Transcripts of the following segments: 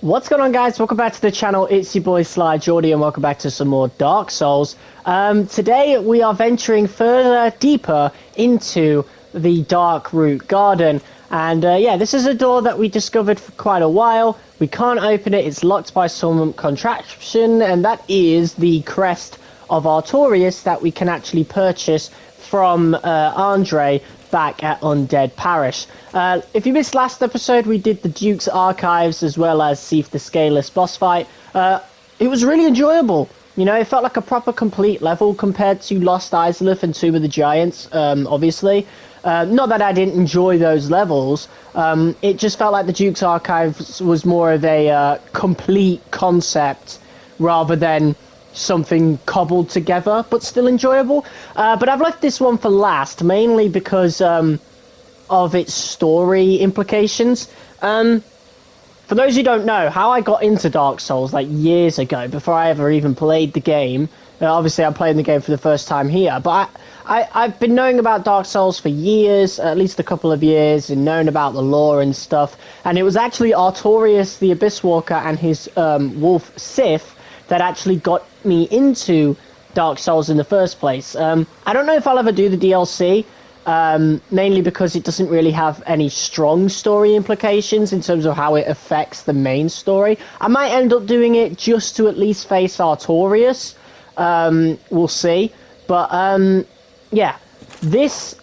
What's going on, guys? Welcome back to the channel. It's your boy Sly Jordy, and welcome back to some more Dark Souls. Today we are venturing further deeper into the Darkroot Garden, and yeah, this is a door that we discovered for quite a while. We can't open it; it's locked by some contraption, and that is the Crest of Artorias that we can actually purchase from Andre back at Undead Parish. If you missed last episode, we did the Duke's Archives as well as Seath the Scaleless boss fight. It was really enjoyable. You know, it felt like a proper complete level compared to Lost Isleth and Tomb of the Giants, obviously. Not that I didn't enjoy those levels, it just felt like the Duke's Archives was more of a complete concept rather than something cobbled together, but still enjoyable. But I've left this one for last, mainly because of its story implications. For those who don't know, how I got into Dark Souls like years ago, before I ever even played the game, obviously I'm playing the game for the first time here, but I've been knowing about Dark Souls for years, at least a couple of years, and known about the lore and stuff, and it was actually Artorias the Abysswalker and his wolf Sif that actually got me into Dark Souls in the first place. I don't know if I'll ever do the DLC, mainly because it doesn't really have any strong story implications in terms of how it affects the main story. I might end up doing it just to at least face Artorias. We'll see. But yeah, this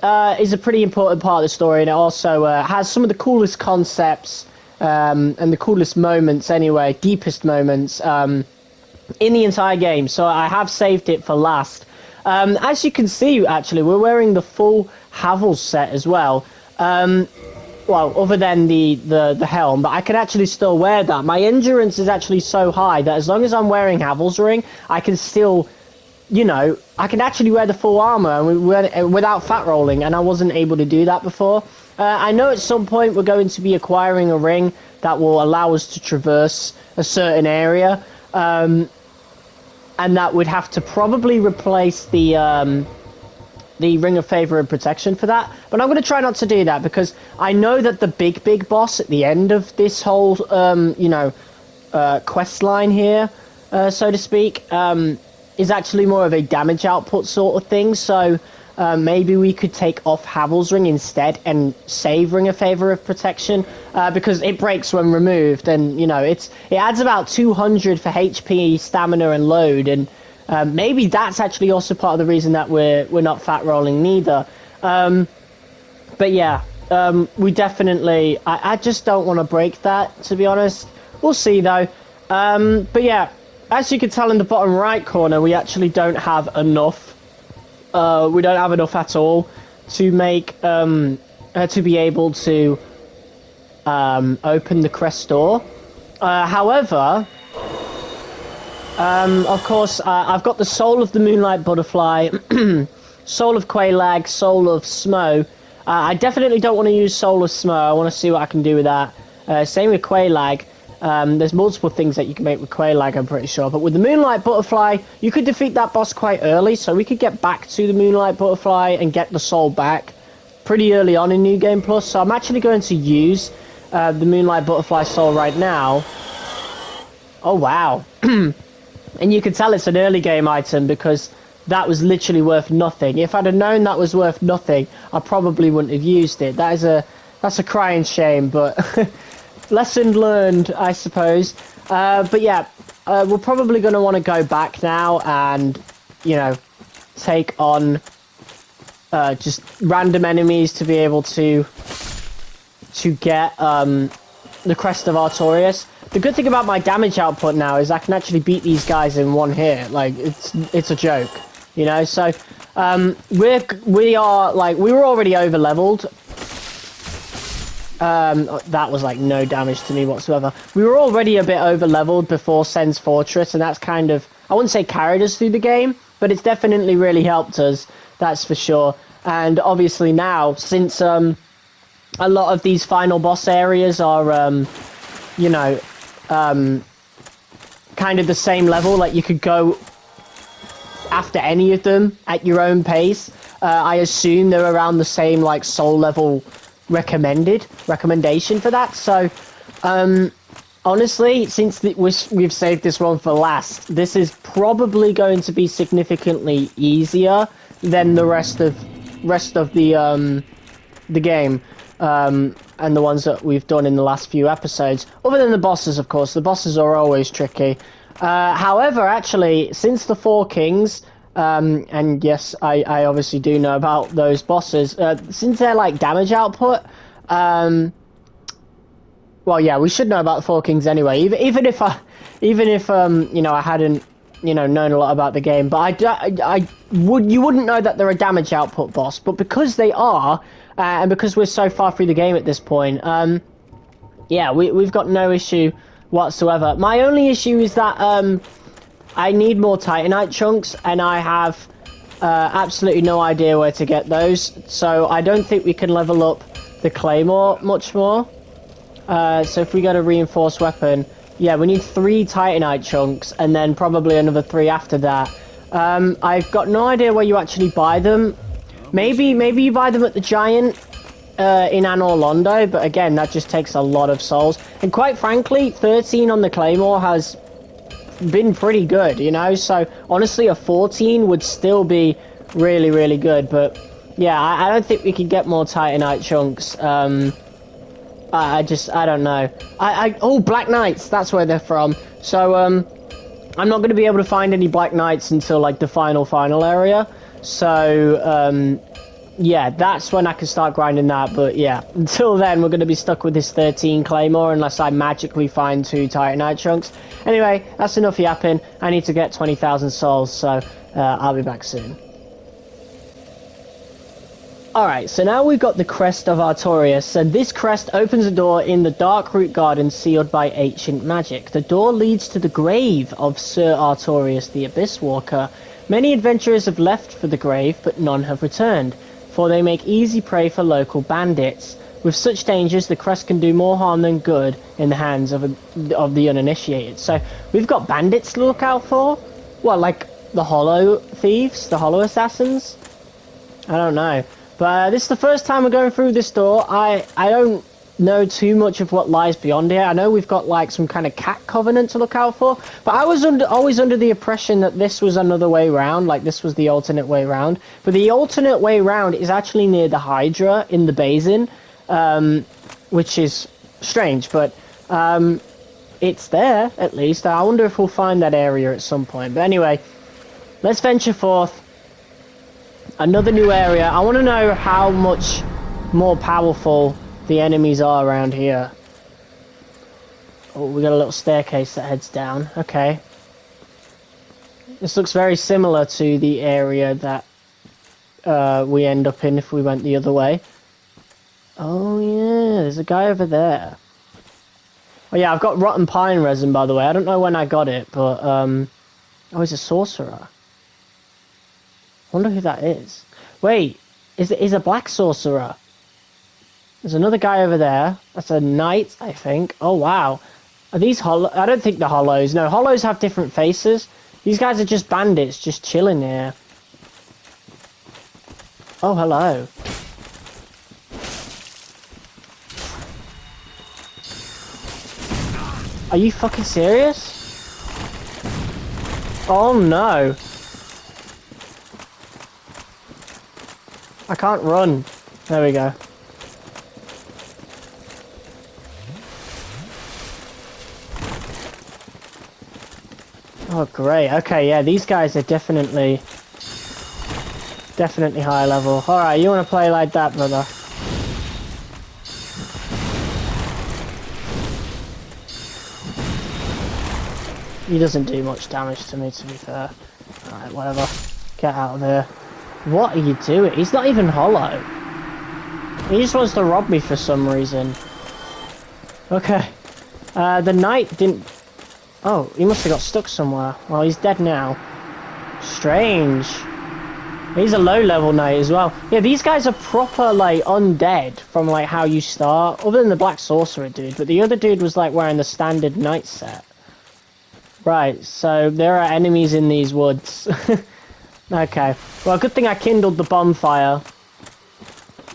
is a pretty important part of the story, and it also has some of the coolest concepts and the coolest moments anyway, deepest moments in the entire game, so I have saved it for last. As you can see, actually, we're wearing the full Havel set as well. Well, other than the helm, but I can actually still wear that. My endurance is actually so high that as long as I'm wearing Havel's ring, I can still, you know, I can actually wear the full armor without fat rolling, and I wasn't able to do that before. I know at some point we're going to be acquiring a ring that will allow us to traverse a certain area. And that would have to probably replace the Ring of Favor and Protection for that. But I'm going to try not to do that, because I know that the big boss at the end of this whole, you know, quest line here, so to speak, is actually more of a damage output sort of thing. So maybe we could take off Havel's ring instead and save Ring of Favor of Protection, because it breaks when removed, and you know it adds about 200 for HP, stamina, and load, and maybe that's actually also part of the reason that we're not fat rolling neither. But yeah, we definitely I just don't want to break that, to be honest. We'll see though. But yeah, as you can tell in the bottom right corner, we actually don't have enough. We don't have enough at all to make to be able to open the Crest door. However, of course, I've got the Soul of the Moonlight Butterfly, Soul of Quelaag, Soul of Smo. I definitely don't want to use Soul of Smo. I want to see what I can do with that. Same with Quelaag. There's multiple things that you can make with Quelaag, I'm pretty sure. But with the Moonlight Butterfly, you could defeat that boss quite early, so we could get back to the Moonlight Butterfly and get the soul back pretty early on in New Game Plus. So I'm actually going to use the Moonlight Butterfly soul right now. Oh, wow. And you can tell it's an early game item, because that was literally worth nothing. If I'd have known that was worth nothing, I probably wouldn't have used it. That's a crying shame, but... lesson learned, I suppose. But yeah, we're probably going to want to go back now and, you know, take on just random enemies to be able to get the Crest of Artorias. The good thing about my damage output now is I can actually beat these guys in one hit. Like, it's a joke, you know. So we are like, we were already over leveled. That was like no damage to me whatsoever. We were already a bit over leveled before Sen's Fortress, and that's kind of, I wouldn't say carried us through the game, but it's definitely really helped us, that's for sure. And obviously now, since a lot of these final boss areas are, you know, kind of the same level, like you could go after any of them at your own pace. I assume they're around the same like soul level recommendation for that. So Honestly, since we've saved this one for last, this is probably going to be significantly easier than the rest of the game, and the ones that we've done in the last few episodes. Other than the bosses, of course. The bosses are always tricky. However, actually, since the Four Kings, and yes, I obviously do know about those bosses, since they're like damage output, well, yeah, we should know about the Four Kings anyway. Even if you know, I hadn't, you know, known a lot about the game, but you wouldn't know that they're a damage output boss. But because they are, and because we're so far through the game at this point, yeah, we've got no issue whatsoever. My only issue is that I need more Titanite chunks, and I have absolutely no idea where to get those. So I don't think we can level up the Claymore much more. So if we get a reinforced weapon, yeah, we need 3 Titanite chunks, and then probably another 3 after that. I've got no idea where you actually buy them. Maybe you buy them at the Giant in Anor Londo, but again, that just takes a lot of souls. And quite frankly, 13 on the Claymore has been pretty good, you know? So honestly, a 14 would still be really, really good. But yeah, I don't think we can get more Titanite chunks. I don't know. Oh, Black Knights, that's where they're from. So, I'm not going to be able to find any Black Knights until, like, the final area. So, yeah, that's when I can start grinding that. But, yeah, until then, we're going to be stuck with this 13 Claymore unless I magically find 2 Titanite chunks. Anyway, that's enough yapping. I need to get 20,000 souls, so I'll be back soon. Alright, so now we've got the Crest of Artorias, and this crest opens a door in the Darkroot Garden sealed by ancient magic. The door leads to the grave of Sir Artorias the Abysswalker. Many adventurers have left for the grave, but none have returned, for they make easy prey for local bandits. With such dangers, the crest can do more harm than good in the hands of the uninitiated. So, we've got bandits to look out for? What, like the Hollow Thieves? The Hollow Assassins? I don't know. But this is the first time we're going through this door. I don't know too much of what lies beyond here. I know we've got like some kind of cat covenant to look out for, but I was always under the impression that this was another way round, like this was the alternate way round. But the alternate way round is actually near the Hydra in the basin, which is strange, but it's there at least. I wonder if we'll find that area at some point. But anyway, let's venture forth. Another new area. I want to know how much more powerful the enemies are around here. Oh, we got a little staircase that heads down. Okay. This looks very similar to the area that we end up in if we went the other way. Oh yeah, there's a guy over there. Oh yeah, I've got rotten pine resin, by the way. I don't know when I got it, but oh, he's a sorcerer. I wonder who that is. Wait, is a black sorcerer? There's another guy over there. That's a knight, I think. Oh wow, are these hollow? I don't think they're hollows. No, hollows have different faces. These guys are just bandits, just chilling here. Oh hello. Are you fucking serious? Oh no. I can't run. There we go. Oh great. Okay, yeah, these guys are definitely high level. Alright, you want to play like that, brother? He doesn't do much damage to me, to be fair. Alright, whatever. Get out of here. What are you doing? He's not even hollow. He just wants to rob me for some reason. Okay. The knight didn't... Oh, he must have got stuck somewhere. Well, he's dead now. Strange. He's a low-level knight as well. Yeah, these guys are proper, like, undead from, like, how you start. Other than the black sorcerer dude. But the other dude was, like, wearing the standard knight set. Right, so there are enemies in these woods. Okay. Well, good thing I kindled the bonfire.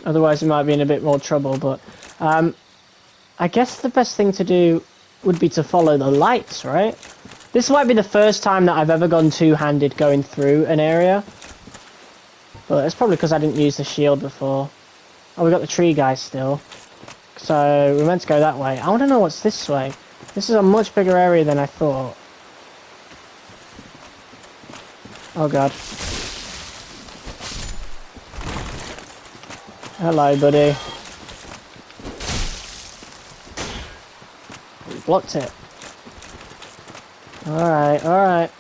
Otherwise, we might be in a bit more trouble, but... I guess the best thing to do would be to follow the lights, right? This might be the first time that I've ever gone two-handed going through an area. But it's probably because I didn't use the shield before. Oh, we got the tree guy still. So, we're meant to go that way. I want to know what's this way. This is a much bigger area than I thought. Oh god. Hello, buddy. You blocked it. Alright, alright.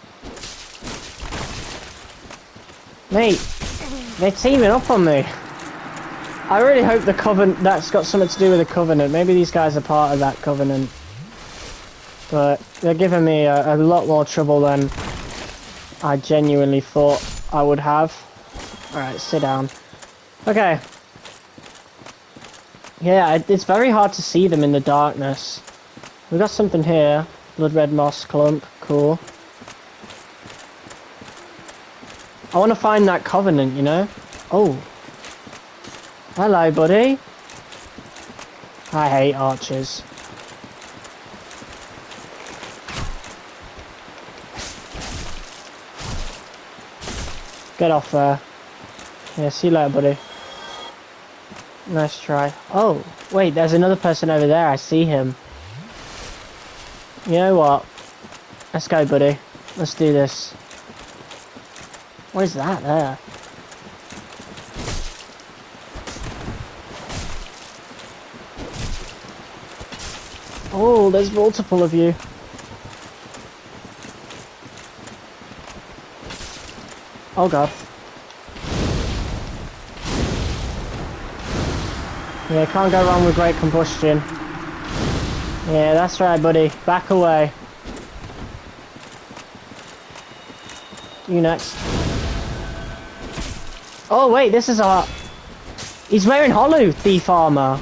Mate, they're teaming up on me. I really hope the Covenant, that's got something to do with the Covenant. Maybe these guys are part of that Covenant. But they're giving me a lot more trouble than I genuinely thought I would have. Alright, sit down. Okay. Yeah, it's very hard to see them in the darkness. We got something here. Blood red moss clump. Cool. I want to find that Covenant, you know? Oh. Hello, buddy. I hate archers. Get off there. Yeah, see you later, buddy. Nice try. Oh, wait, there's another person over there. I see him. You know what? Let's go, buddy. Let's do this. What is that there? Oh, there's multiple of you. Oh god. Yeah, can't go wrong with great combustion. Yeah, that's right, buddy. Back away. You next. Oh wait, this is our... He's wearing hollow thief armor.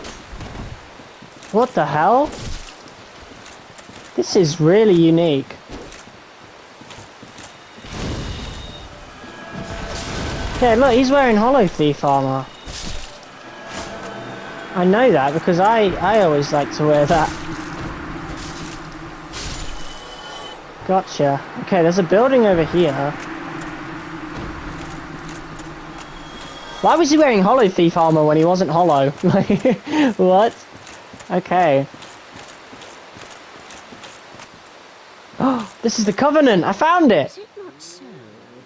What the hell? This is really unique. Yeah, look, he's wearing hollow thief armor. I know that because I always like to wear that. Gotcha. Okay, there's a building over here. Why was he wearing hollow thief armor when he wasn't hollow? Like, what? Okay. Oh, this is the Covenant! I found it! Is it not so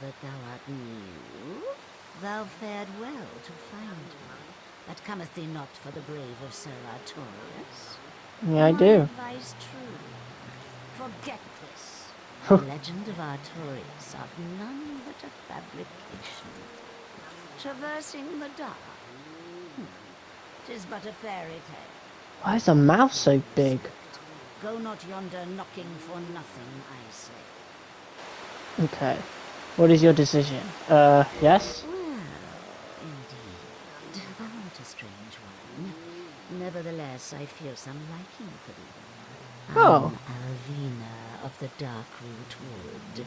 that thou art new? Thou fared well to find me. But cometh thee not for the grave of Sir Artorias? Yeah, I do. My advice true. Forget this. The legend of Artorias art none but a fabrication. Traversing the dark. 'Tis but a fairy tale. Why is the mouth so big? Go not yonder knocking for nothing, I say. Okay. What is your decision? Yes? Well, indeed. Thou art a strange one. Nevertheless, I feel some liking for thee. Oh. I'm Alvina of the Darkroot Wood.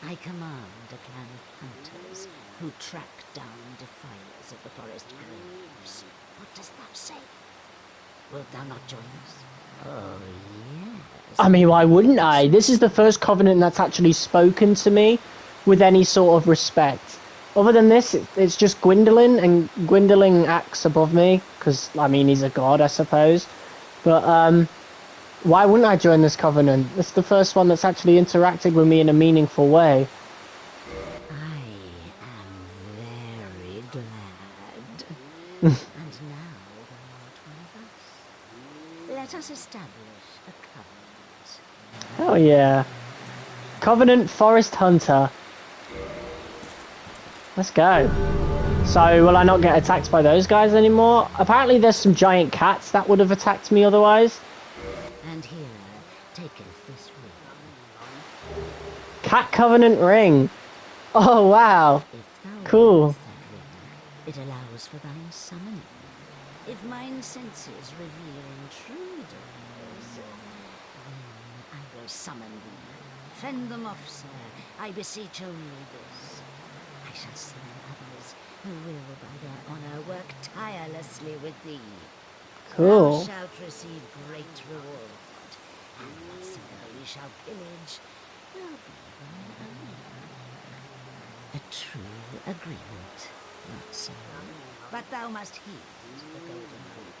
I command a clan of hunters who track down defilers of the forest graves. What dost thou say? Wilt thou not join us? Oh, yes. I mean, why wouldn't I? This is the first Covenant that's actually spoken to me with any sort of respect. Other than this, it's just Gwendolyn, and Gwendolyn acts above me, because, I mean, he's a god, I suppose. But, why wouldn't I join this Covenant? It's the first one that's actually interacted with me in a meaningful way. I am very glad. And now thou art one of us. Let us establish a covenant. Hell yeah. Covenant Forest Hunter. Let's go. So, will I not get attacked by those guys anymore? Apparently there's some giant cats that would have attacked me otherwise. And here taketh this ring. Cat Covenant ring. Oh, wow. If thou Cool. hast that ring, it allows for thine summoning. If mine senses reveal intruders, then I will summon thee. Fend them off, sir. I beseech only this. I shall summon others who will, by their honor, work tirelessly with thee. Cool. Thou shalt receive great reward, and shall pillage will be their own. A true agreement, not so. But thou must heed the golden rule.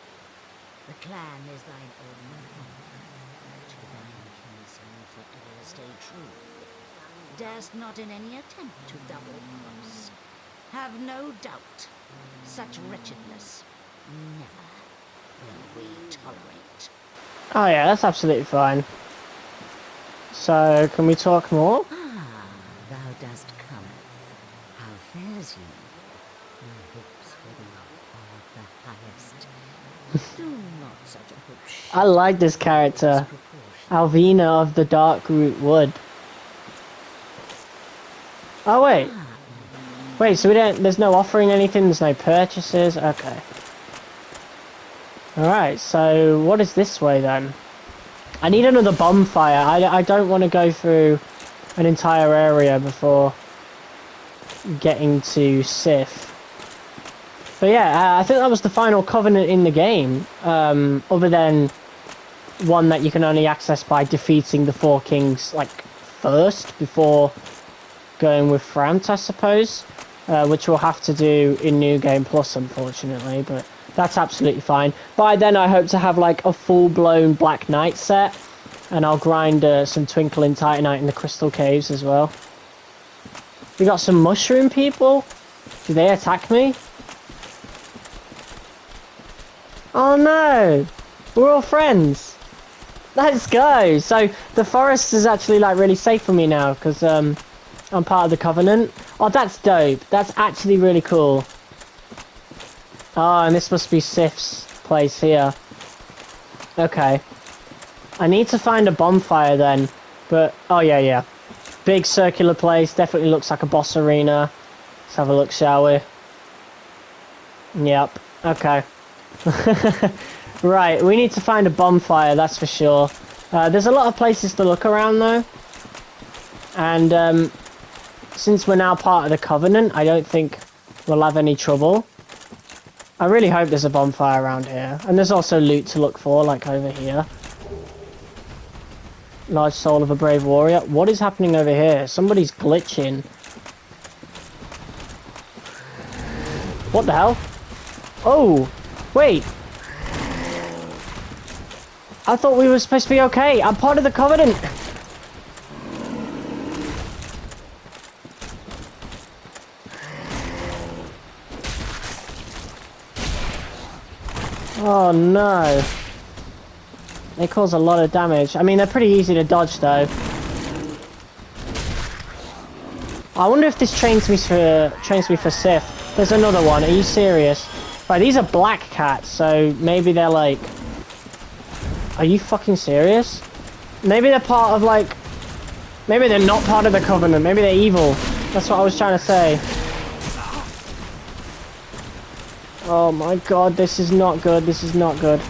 The clan is thine own honor. To thine kinsmen forever stay true. Darest not in any attempt to double cross. Have no doubt, such wretchedness never will we tolerate. Oh yeah, that's absolutely fine. So, can we talk more? Ah, thou dost cometh. How fares you? My hopes for thee are the highest. Do not such a hope I like this character. Alvina of the Darkroot Wood. Oh wait. Wait, so there's no offering anything, there's no purchases? Okay. Alright, so what is this way then? I need another bonfire. I don't want to go through an entire area before getting to Sif. But yeah, I think that was the final covenant in the game, other than one that you can only access by defeating the four kings, like, first, before going with Frant, I suppose, which we'll have to do in New Game Plus, unfortunately, but that's absolutely fine. By then, I hope to have, like, a full-blown Black Knight set, and I'll grind some Twinkling Titanite in the Crystal Caves as well. We got some mushroom people? Do they attack me? Oh no! We're all friends! Let's go! So, the forest is actually, like, really safe for me now, because, I'm part of the Covenant. Oh, that's dope. That's actually really cool. Oh, and this must be Sif's place here. Okay. I need to find a bonfire then, but, oh yeah. Big circular place, definitely looks like a boss arena. Let's have a look, shall we? Yep, okay. Right, we need to find a bonfire, that's for sure. There's a lot of places to look around though. And since we're now part of the Covenant, I don't think we'll have any trouble. I really hope there's a bonfire around here. And there's also loot to look for, like over here. Large soul of a brave warrior. What is happening over here? Somebody's glitching. What the hell? Oh, wait. I thought we were supposed to be okay. I'm part of the Covenant. Oh no. They cause a lot of damage. I mean, they're pretty easy to dodge though. I wonder if this trains me for Sif. There's another one. Are you serious? Right, these are black cats, so maybe they're like... Are you fucking serious? Maybe they're part of like... Maybe they're not part of the Covenant. Maybe they're evil. That's what I was trying to say. Oh my god, this is not good. This is not good.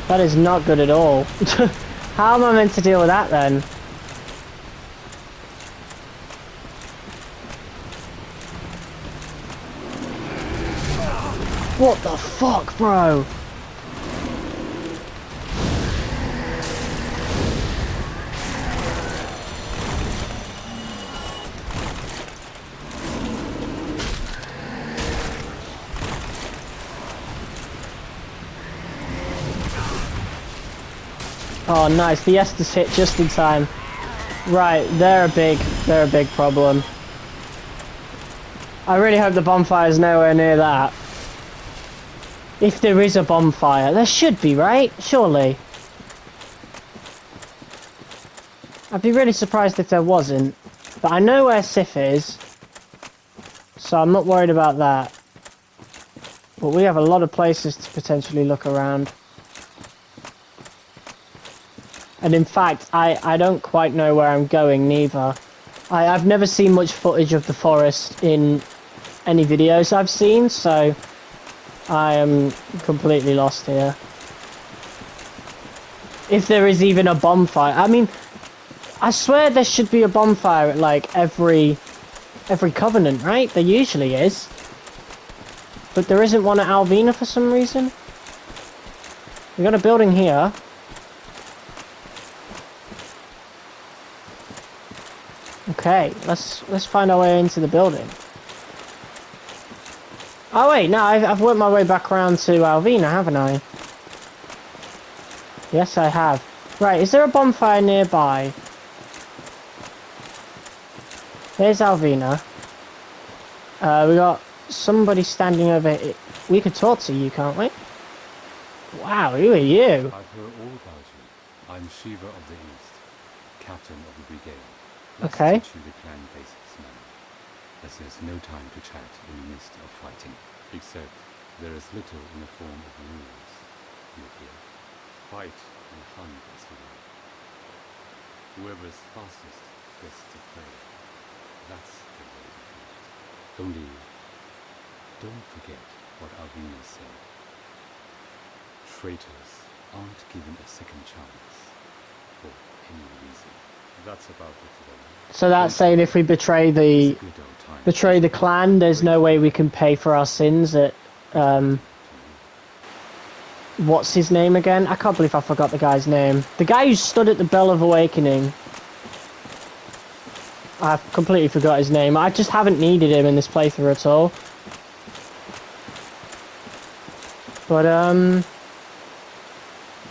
That is not good at all. How am I meant to deal with that then? What the fuck, bro? Oh nice, the Estus hit just in time. Right, they're a big problem. I really hope the bonfire is nowhere near that. If there is a bonfire, there should be, right? Surely. I'd be really surprised if there wasn't. But I know where Sif is, so I'm not worried about that. But we have a lot of places to potentially look around. And in fact, I don't quite know where I'm going neither. I've never seen much footage of the forest in any videos I've seen, so I am completely lost here. If there is even a bonfire. I mean, I swear there should be a bonfire at like every every Covenant, right? There usually is. But there isn't one at Alvina for some reason. We got a building here. Okay, let's find our way into the building. Oh wait, no, I've worked my way back around to Alvina, haven't I? Yes, I have. Right, is there a bonfire nearby? There's Alvina. We got somebody standing over here. We could talk to you, can't we? Wow, who are you? I've heard all about you. I'm Shiva of the East, captain of the brigade. Let's Okay. teach you the clan basics now, as there's no time to chat in the midst of fighting. Except there is little in the form of rules. You hear? Fight and hunt as you will. Whoever's fastest gets to play. That's the way to do it. Only, don't forget what Alvina said. Traitors aren't given a second chance for any reason. That's about it today. So that's saying if we betray the clan, there's no way we can pay for our sins at what's his name again? I can't believe I forgot the guy's name. The guy who stood at the Bell of Awakening. I completely forgot his name. I just haven't needed him in this playthrough at all. But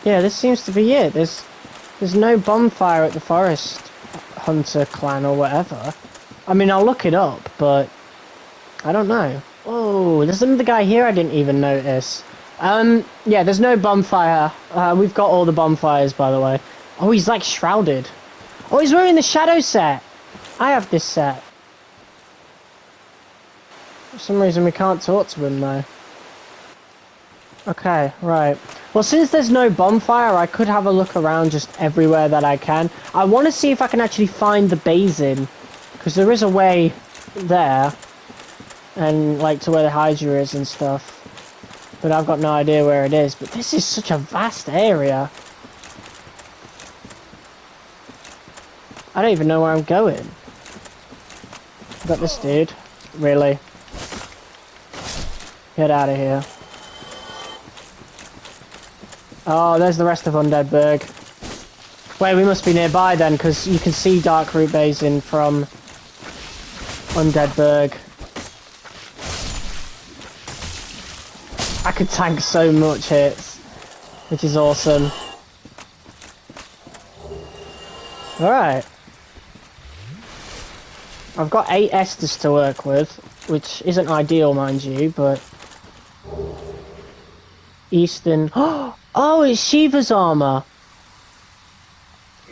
yeah, this seems to be it. There's no bonfire at the Forest Hunter clan or whatever. I mean, I'll look it up, but I don't know. Oh, there's another guy here I didn't even notice. Yeah, there's no bonfire. We've got all the bonfires, by the way. Oh, he's like shrouded. Oh, he's wearing the shadow set. I have this set. For some reason we can't talk to him though. Okay, right. Well, since there's no bonfire, I could have a look around just everywhere that I can. I want to see if I can actually find the basin, because there is a way there, and like to where the Hydra is and stuff. But I've got no idea where it is. But this is such a vast area. I don't even know where I'm going. I've got this dude. Really? Get out of here. Oh, there's the rest of Undeadburg. Wait, we must be nearby then, because you can see Darkroot Basin from Undeadburg. I could tank so much hits, which is awesome. Alright. I've got 8 Estus to work with, which isn't ideal, mind you, but... Eastern... Oh, it's Shiva's armor!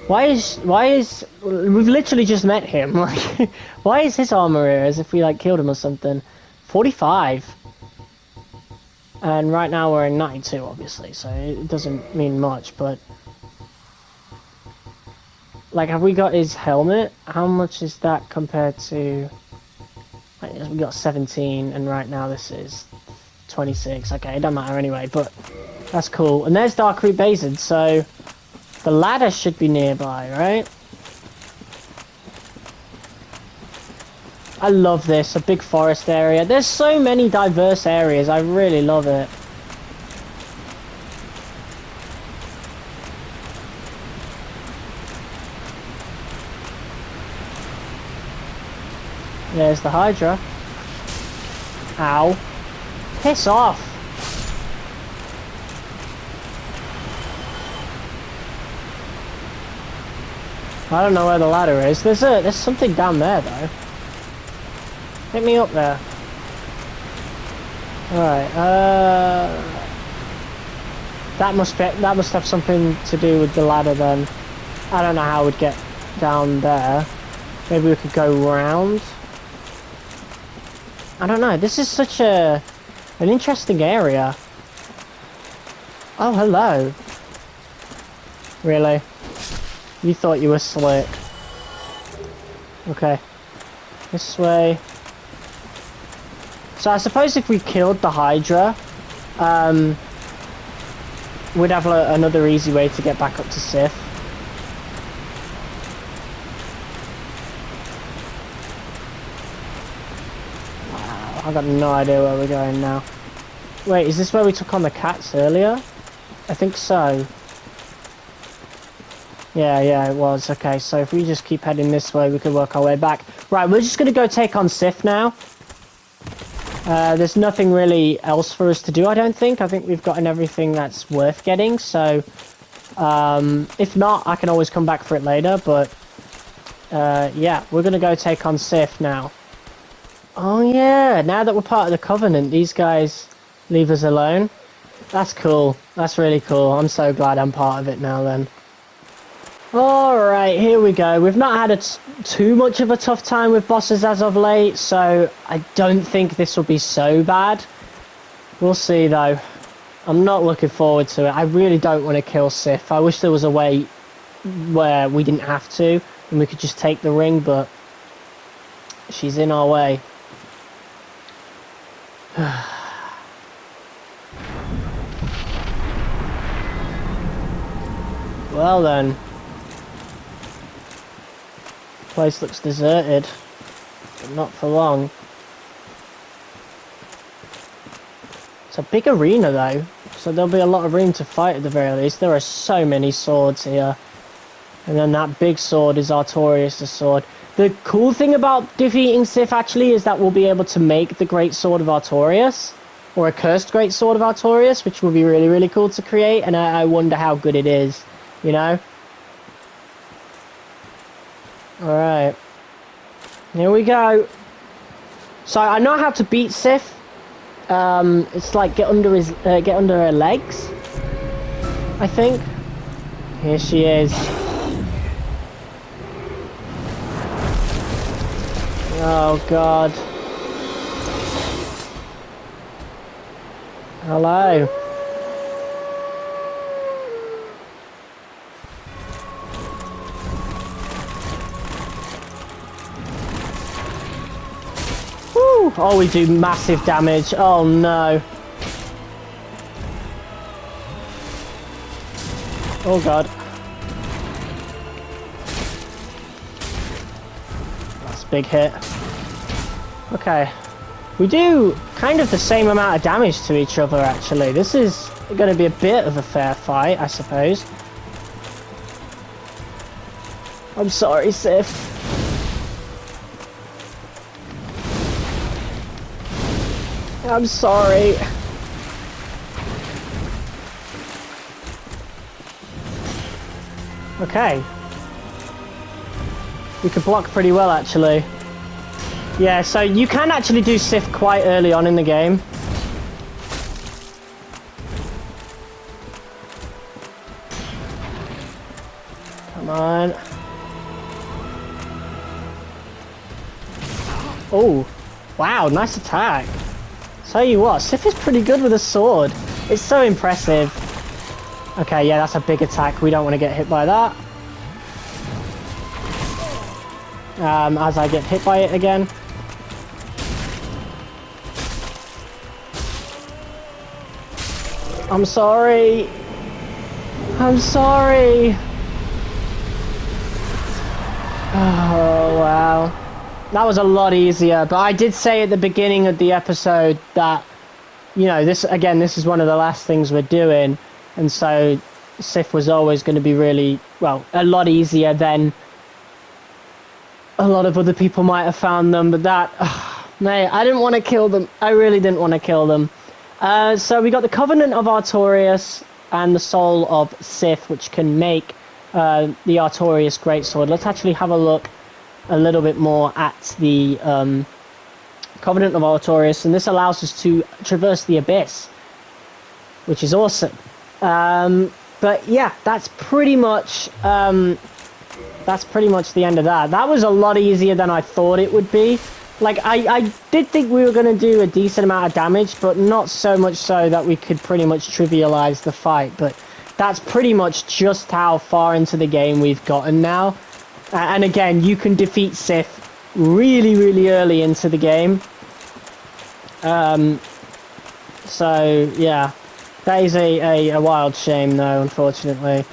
Why is... We've literally just met him, like... Why is his armor here, as if we, like, killed him or something? 45. And right now we're in 92, obviously, so it doesn't mean much, but... Like, have we got his helmet? How much is that compared to... Like, we got 17, and right now this is 26. Okay, it doesn't matter anyway, but that's cool. And there's Darkroot Basin, so the ladder should be nearby, right? I love this, a big forest area. There's so many diverse areas, I really love it. There's the Hydra. Ow. Piss off. I don't know where the ladder is. There's something down there though. Hit me up there. Alright, that must have something to do with the ladder then. I don't know how we'd get down there. Maybe we could go round. I don't know, this is such an interesting area. Oh, hello. Really? You thought you were slick. Okay. This way. So I suppose if we killed the Hydra, we'd have another easy way to get back up to Sith. I got no idea where we're going now. Wait, is this where we took on the cats earlier? I think so. Yeah, it was. Okay, so if we just keep heading this way, we could work our way back. Right, we're just going to go take on Sif now. There's nothing really else for us to do, I don't think. I think we've gotten everything that's worth getting, so... if not, I can always come back for it later, but... yeah, we're going to go take on Sif now. Oh yeah, now that we're part of the Covenant, these guys leave us alone. That's cool. That's really cool. I'm so glad I'm part of it now then. Alright, here we go. We've not had too much of a tough time with bosses as of late, so I don't think this will be so bad. We'll see though. I'm not looking forward to it. I really don't want to kill Sif. I wish there was a way where we didn't have to and we could just take the ring, but she's in our way. Well then. Place looks deserted, but not for long. It's a big arena though, so there'll be a lot of room to fight at the very least. There are so many swords here. And then that big sword is Artorias the sword. The cool thing about defeating Sif actually is that we'll be able to make the Greatsword of Artorias, or a cursed Greatsword of Artorias, which will be really, really cool to create, and I wonder how good it is, you know? Alright. Here we go. So I know how to beat Sif. It's like get under her legs, I think. Here she is. Oh god. Hello. Woo! Oh, we do massive damage. Oh no. Oh god. That's a big hit. Okay. We do kind of the same amount of damage to each other actually. This is going to be a bit of a fair fight, I suppose. I'm sorry, Sif. I'm sorry. Okay. We could block pretty well actually. Yeah, so you can actually do Sif quite early on in the game. Come on. Oh, wow, nice attack. Tell you what, Sif is pretty good with a sword. It's so impressive. Okay, yeah, that's a big attack. We don't want to get hit by that. As I get hit by it again. I'm sorry. I'm sorry. Oh, wow. That was a lot easier, but I did say at the beginning of the episode that, you know, this is one of the last things we're doing, and so Sif was always going to be really, well, a lot easier than a lot of other people might have found them, but that, mate, I didn't want to kill them. I really didn't want to kill them. So we got the Covenant of Artorias and the Soul of Sif, which can make the Artorias Greatsword. Let's actually have a look a little bit more at the Covenant of Artorias, and this allows us to traverse the Abyss, which is awesome. But yeah, that's pretty much the end of that. That was a lot easier than I thought it would be. Like, I did think we were going to do a decent amount of damage, but not so much so that we could pretty much trivialize the fight. But that's pretty much just how far into the game we've gotten now. And again, you can defeat Sif really, really early into the game. So, yeah. That is a wild shame, though, unfortunately.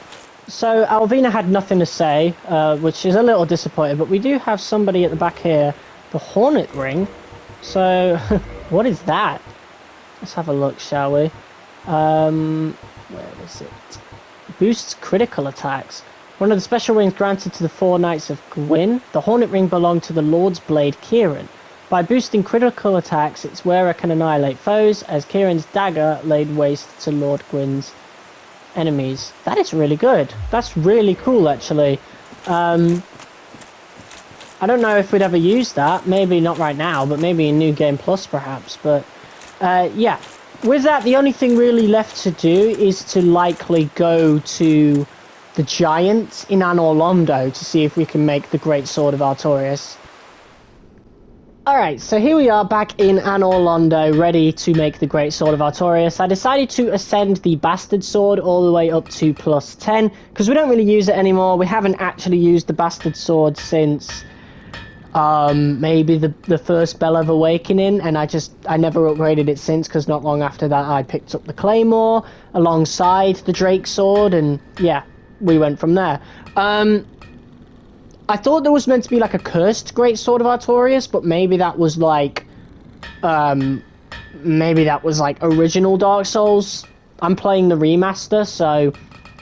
So, Alvina had nothing to say, which is a little disappointing. But we do have somebody at the back here. The Hornet Ring. So, What is that? Let's have a look, shall we? Where is it? Boosts critical attacks. One of the special rings granted to the 4 Knights of Gwyn. The Hornet Ring belonged to the Lord's Blade Kieran. By boosting critical attacks, its wearer can annihilate foes, as Kieran's dagger laid waste to Lord Gwyn's enemies. That is really good. That's really cool, actually. I don't know if we'd ever use that. Maybe not right now, but maybe in New Game Plus, perhaps. But, yeah. With that, the only thing really left to do is to likely go to the Giant in Anor Londo to see if we can make the Greatsword of Artorias. Alright, so here we are back in Anor Londo, ready to make the Greatsword of Artorias. I decided to ascend the Bastard Sword all the way up to plus 10, because we don't really use it anymore. We haven't actually used the Bastard Sword since maybe the first Bell of Awakening, and I never upgraded it since, because not long after that I picked up the Claymore alongside the Drake Sword, and yeah, we went from there. I thought there was meant to be like a cursed Greatsword of Artorias, but maybe that was like original Dark Souls. I'm playing the remaster, so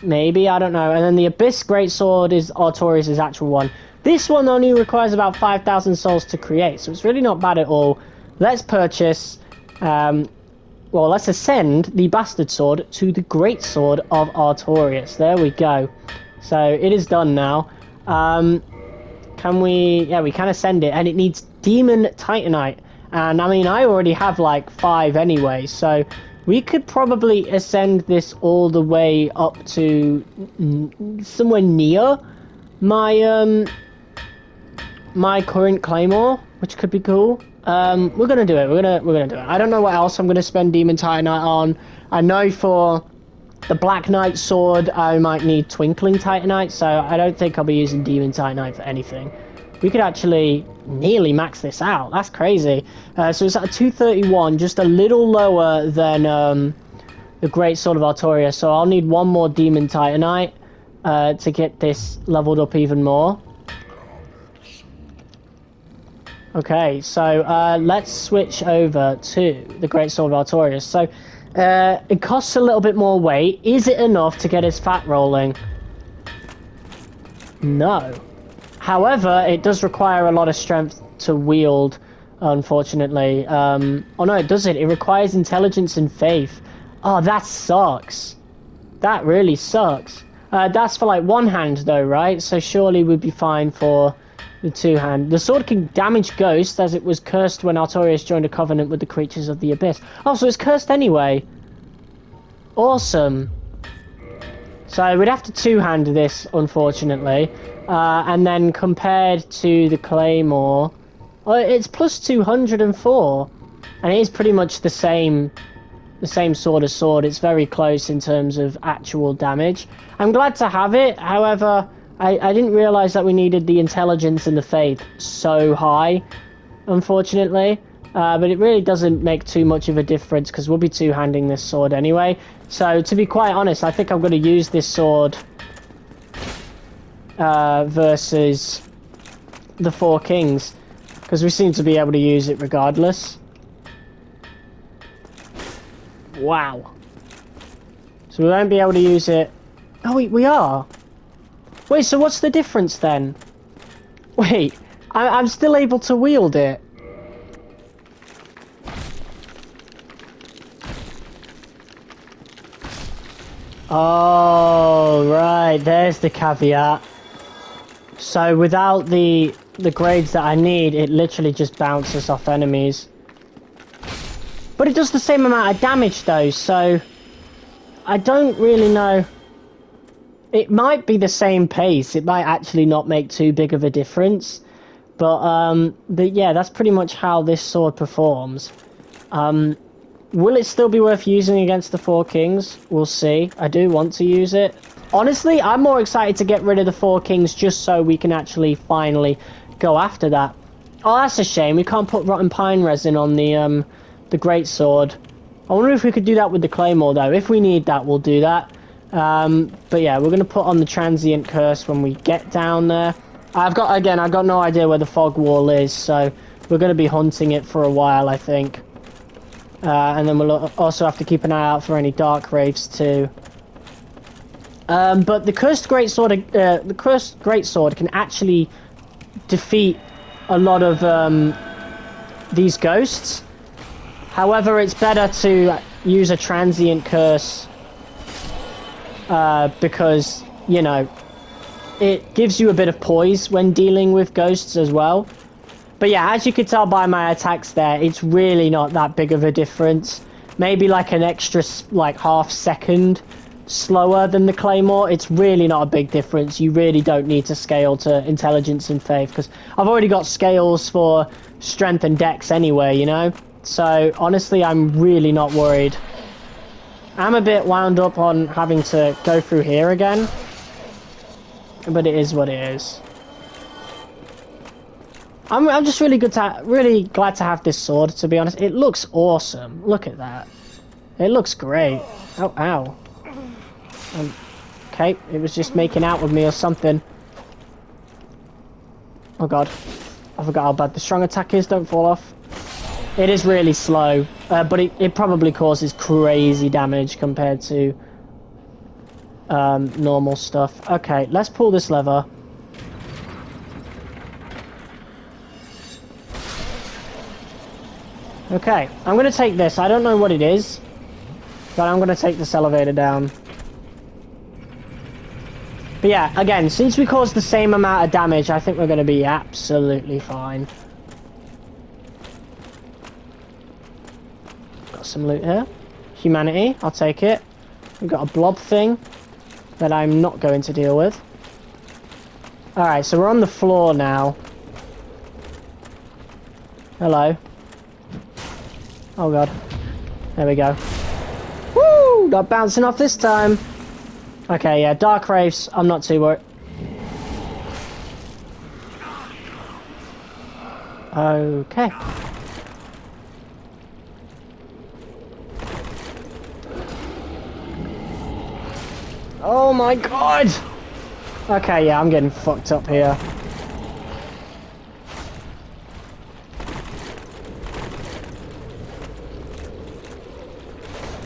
maybe, I don't know. And then the Abyss Greatsword is Artorias' actual one. This one only requires about 5,000 souls to create, so it's really not bad at all. Let's purchase, let's ascend the Bastard Sword to the Greatsword of Artorias. There we go. So it is done now. Can we... Yeah, we can ascend it, and it needs Demon Titanite. And, I mean, I already have, like, 5 anyway, so we could probably ascend this all the way up to somewhere near my, my current Claymore, which could be cool. We're gonna do it. We're gonna do it. I don't know what else I'm gonna spend Demon Titanite on. I know for the Black Knight sword I might need Twinkling Titanite, so I don't think I'll be using Demon Titanite for anything. We could actually nearly max this out. That's crazy. So it's at a 231, just a little lower than the Greatsword of Artorias. So I'll need one more Demon Titanite to get this leveled up even more. Okay, so let's switch over to the Greatsword of Artorias. So it costs a little bit more weight. Is it enough to get his fat rolling? No. However, it does require a lot of strength to wield, unfortunately. Oh no, it doesn't. It requires intelligence and faith. Oh, that sucks. That really sucks. That's for like one hand though, right? So surely we'd be fine for the two hand. The sword can damage ghosts, as it was cursed when Artorias joined a covenant with the creatures of the abyss. Oh, so it's cursed anyway. Awesome. So we'd have to two-hand this, unfortunately. And then compared to the Claymore, well, it's plus 204. And it is pretty much the same sort of sword. It's very close in terms of actual damage. I'm glad to have it, however, I didn't realise that we needed the intelligence and the faith so high, unfortunately. But it really doesn't make too much of a difference, because we'll be two-handing this sword anyway. So, to be quite honest, I think I'm going to use this sword versus the Four Kings, because we seem to be able to use it regardless. Wow. So we won't be able to use it... Oh, we are. Wait, so what's the difference then? Wait, I'm still able to wield it. Oh, right, there's the caveat. So without the grades that I need, it literally just bounces off enemies. But it does the same amount of damage though, so I don't really know. It might be the same pace. It might actually not make too big of a difference. But yeah, that's pretty much how this sword performs. Will it still be worth using against the Four Kings? We'll see. I do want to use it. Honestly, I'm more excited to get rid of the Four Kings just so we can actually finally go after that. Oh, that's a shame. We can't put rotten pine resin on the Greatsword. I wonder if we could do that with the Claymore, though. If we need that, we'll do that. But yeah, we're going to put on the Transient Curse when we get down there. I've got no idea where the fog wall is, so we're going to be hunting it for a while, I think. And then we'll also have to keep an eye out for any dark wraiths too. But the cursed greatsword can actually defeat a lot of these ghosts. However, it's better to use a transient curse because, you know, it gives you a bit of poise when dealing with ghosts as well. But yeah, as you can tell by my attacks there, it's really not that big of a difference. Maybe like an extra, like, half second slower than the Claymore. It's really not a big difference. You really don't need to scale to Intelligence and Faith, because I've already got scales for Strength and Dex anyway, you know? So, honestly, I'm really not worried. I'm a bit wound up on having to go through here again, but it is what it is. I'm just really glad to have this sword, to be honest. It looks awesome. Look at that. It looks great. Oh, ow. Okay, it was just making out with me or something. Oh god. I forgot how bad the strong attack is. Don't fall off. It is really slow, but it probably causes crazy damage compared to normal stuff. Okay, let's pull this lever. Okay, I'm going to take this. I don't know what it is, but I'm going to take this elevator down. But yeah, again, since we caused the same amount of damage, I think we're going to be absolutely fine. Got some loot here. Humanity, I'll take it. We've got a blob thing that I'm not going to deal with. Alright, so we're on the floor now. Hello. Oh god. There we go. Woo! Not bouncing off this time. Okay, yeah, dark wraiths, I'm not too worried. Okay. Oh my god! Okay, yeah, I'm getting fucked up here.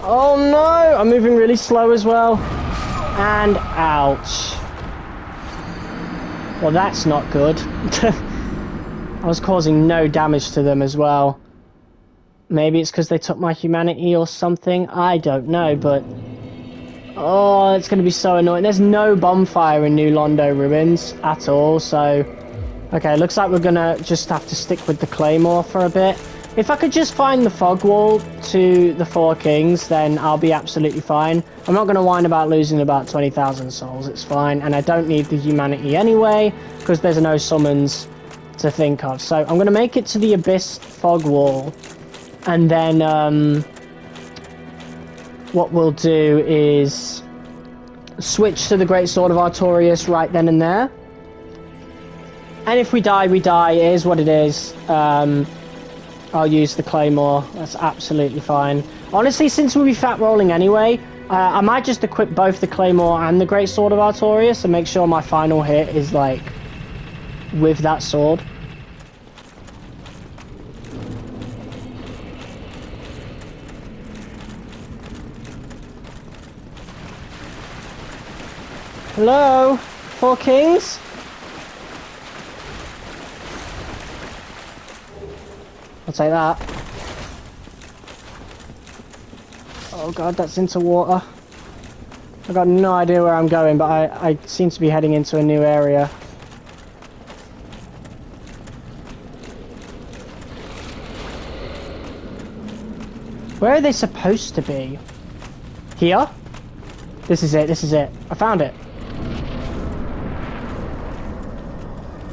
Oh no! I'm moving really slow as well. And ouch. Well, that's not good. I was causing no damage to them as well. Maybe it's because they took my humanity or something. I don't know, but... Oh, it's going to be so annoying. There's no bonfire in New Londo Ruins at all, so... Okay, looks like we're going to just have to stick with the Claymore for a bit. If I could just find the fog wall to the Four Kings, then I'll be absolutely fine. I'm not going to whine about losing about 20,000 souls, it's fine. And I don't need the humanity anyway, because there's no summons to think of. So I'm going to make it to the Abyss fog wall. And then what we'll do is switch to the Greatsword of Artorias right then and there. And if we die, we die. It is what it is. I'll use the Claymore. That's absolutely fine. Honestly, since we'll be fat rolling anyway, I might just equip both the Claymore and the Greatsword of Artorias and make sure my final hit is, like, with that sword. Hello? Four Kings? I'll take that. Oh god, that's into water. I've got no idea where I'm going, but I seem to be heading into a new area. Where are they supposed to be? Here? This is it, this is it. I found it.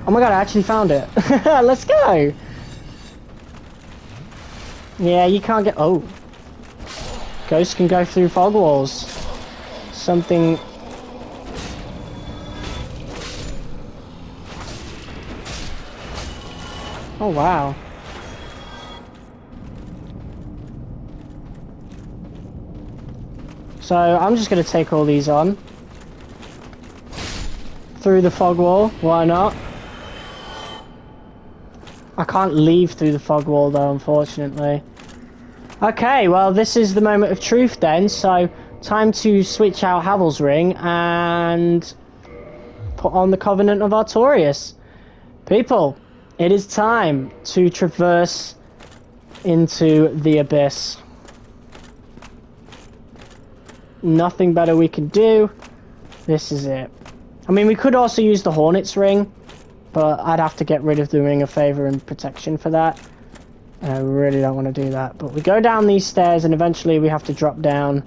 Oh my god, I actually found it. Let's go! Yeah, you can't get... Oh. Ghosts can go through fog walls. Something... Oh, wow. So, I'm just going to take all these on. Through the fog wall. Why not? I can't leave through the fog wall though, unfortunately. Okay, well, this is the moment of truth then, so time to switch out Havel's Ring and put on the Covenant of Artorias. People, it is time to traverse into the Abyss. Nothing better we can do. This is it. I mean, we could also use the Hornet's Ring, but I'd have to get rid of the Ring of Favor and Protection for that. I really don't want to do that. But we go down these stairs and eventually we have to drop down.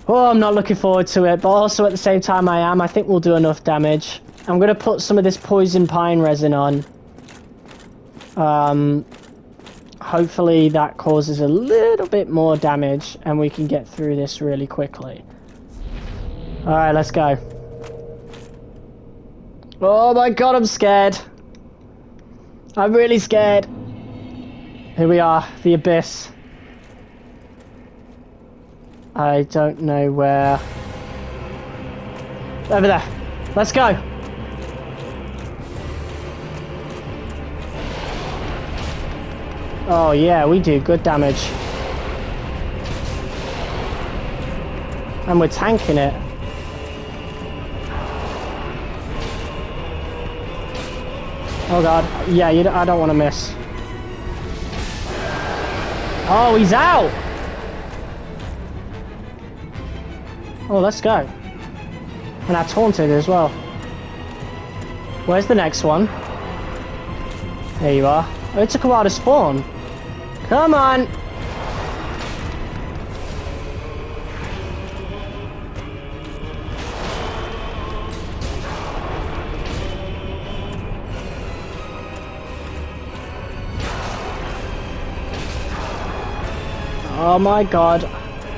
Oh, I'm not looking forward to it, but also at the same time I am. I think we'll do enough damage. I'm going to put some of this poison pine resin on. Hopefully that causes a little bit more damage and we can get through this really quickly. Alright, let's go. Oh my god, I'm scared. I'm really scared. Here we are, the Abyss. I don't know where. Over there. Let's go. Oh yeah, we do good damage. And we're tanking it. Oh god. Yeah, I don't want to miss. Oh, he's out! Oh, let's go. And I taunted as well. Where's the next one? There you are. Oh, it took a while to spawn. Come on! Oh my god,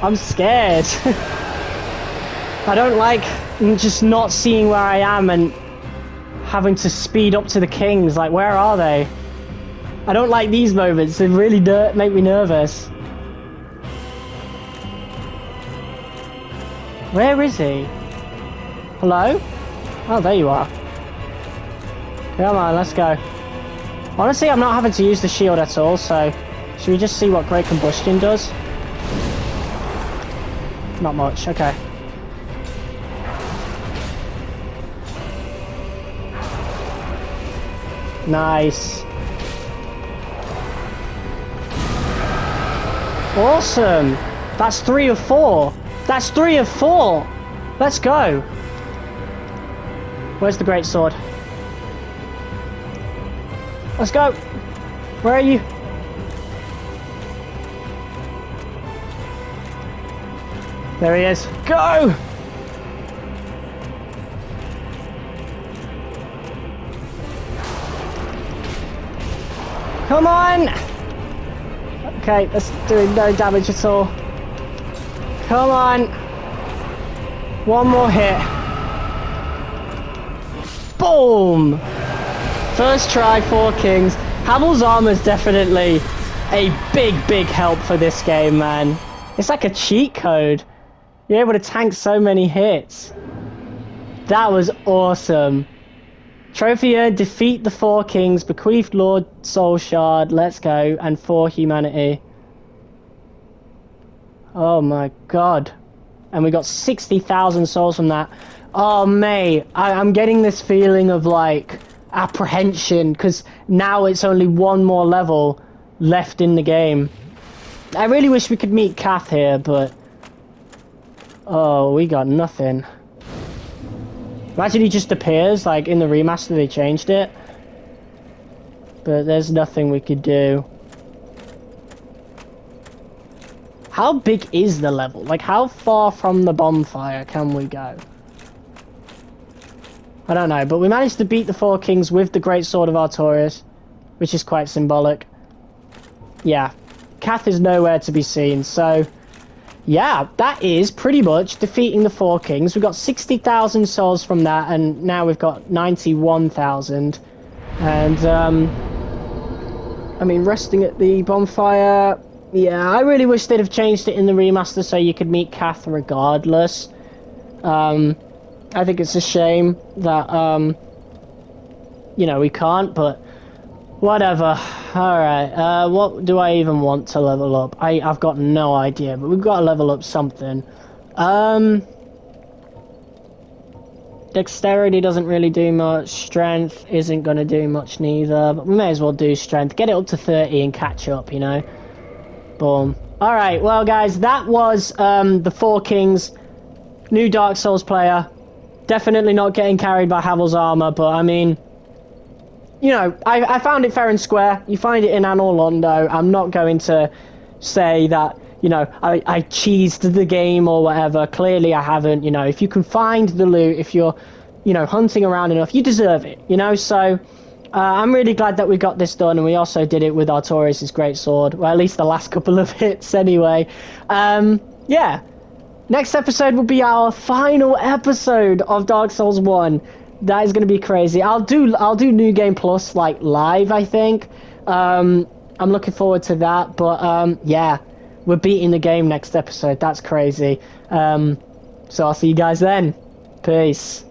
I'm scared. I don't like just not seeing where I am and having to speed up to the kings. Like, where are they? I don't like these moments, they really make me nervous. Where is he? Hello? Oh, there you are. Come on, let's go. Honestly, I'm not having to use the shield at all, so should we just see what Great Combustion does? Not much, okay. Nice. Awesome. That's 3 of 4. That's 3 of 4. Let's go. Where's the Greatsword? Let's go. Where are you? There he is. Go! Come on! Okay, that's doing no damage at all. Come on! One more hit. Boom! First try, 4 kings. Havel's armor is definitely a big help for this game, man. It's like a cheat code. You're able to tank so many hits. That was awesome. Trophy earned, defeat the 4 kings, bequeathed Lord Soul Shard, let's go, and 4 humanity. Oh my god. And we got 60,000 souls from that. Oh mate, I'm getting this feeling of like apprehension, because now it's only 1 more level left in the game. I really wish we could meet Kath here, but oh, we got nothing. Imagine he just appears, like in the remaster they changed it. But there's nothing we could do. How big is the level? Like, how far from the bonfire can we go? I don't know, but we managed to beat the 4 kings with the Greatsword of Artorias, which is quite symbolic. Yeah, Kath is nowhere to be seen, so yeah, that is pretty much defeating the 4 kings. We got 60,000 souls from that, and now we've got 91,000. And I mean, resting at the bonfire. Yeah, I really wish they'd have changed it in the remaster so you could meet Kath regardless. I think it's a shame that you know, we can't, but Whatever. Alright, what do I even want to level up? I've got no idea, but we've got to level up something. Dexterity doesn't really do much. Strength isn't going to do much neither, but we may as well do strength. Get it up to 30 and catch up, you know? Boom. Alright, well guys, that was the Four Kings new Dark Souls player. Definitely not getting carried by Havel's armor, but I mean, you know, I found it fair and square. You find it in Anor Londo. I'm not going to say that, you know, I cheesed the game or whatever. Clearly I haven't. You know, if you can find the loot, if you're, you know, hunting around enough, you deserve it, you know? So I'm really glad that we got this done, and we also did it with Artorias' Greatsword. Well, at least the last couple of hits anyway. Yeah. Next episode will be our final episode of Dark Souls 1. That is going to be crazy. I'll do New Game Plus like live, I think. I'm looking forward to that, but yeah, we're beating the game next episode. That's crazy. So I'll see you guys then. Peace.